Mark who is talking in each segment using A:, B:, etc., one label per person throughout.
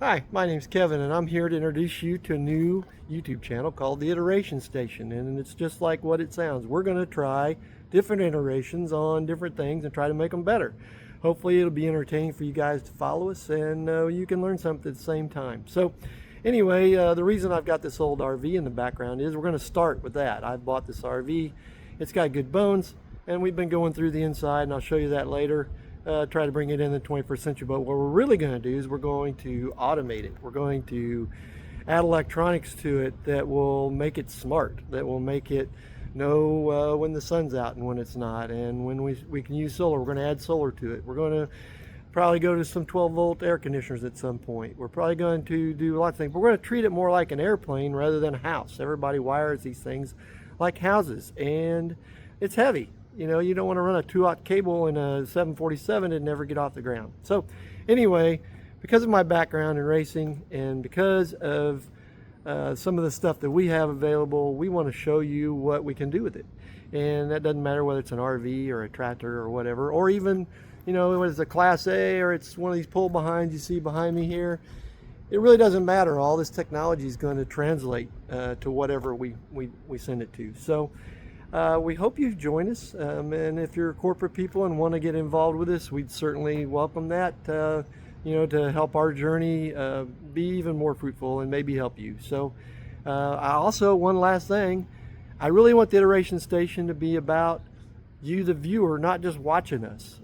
A: Hi, my name's Kevin, and I'm here to introduce you to a new YouTube channel called The Iteration Station. And it's just like what it sounds. We're going to try different iterations on different things and try to make them better. Hopefully it'll be entertaining for you guys to follow us, and you can learn something at the same time. So anyway, the reason I've got this old RV in the background is we're going to start with that. I bought this RV. It's got good bones, and we've been going through the inside, and I'll show you that later. Try to bring it in the 21st century. But what we're really going to do is we're going to automate it. We're going to add electronics to it that will make it smart, that will make it know when the sun's out and when it's not, and when we can use solar. We're going to add solar to it. We're going to probably go to some 12-volt air conditioners at some point. We're probably going to do lots of things, but we're going to treat it more like an airplane rather than a house. Everybody wires these things like houses, and it's heavy. You know, you don't want to run a 2-aught cable in a 747 and never get off the ground. So anyway, because of my background in racing and because of some of the stuff that we have available, we want to show you what we can do with it. And that doesn't matter whether it's an RV or a tractor or whatever, or even, you know, whether it's a Class A or it's one of these pull behinds you see behind me here. It really doesn't matter. All this technology is going to translate to whatever we send it to. So we hope you join us, and if you're corporate people and want to get involved with us, we'd certainly welcome that, you know, to help our journey be even more fruitful and maybe help you. So I also, one last thing, I really want the Iteration Station to be about you, the viewer, not just watching us.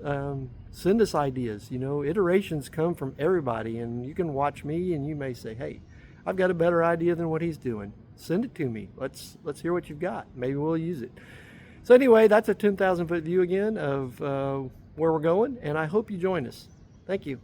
A: Send us ideas. You know, iterations come from everybody, and you can watch me and you may say, hey, I've got a better idea than what he's doing. Send it to me. Let's hear what you've got. Maybe we'll use it. So anyway, that's a 10,000 foot view again of where we're going, and I hope you join us. Thank you.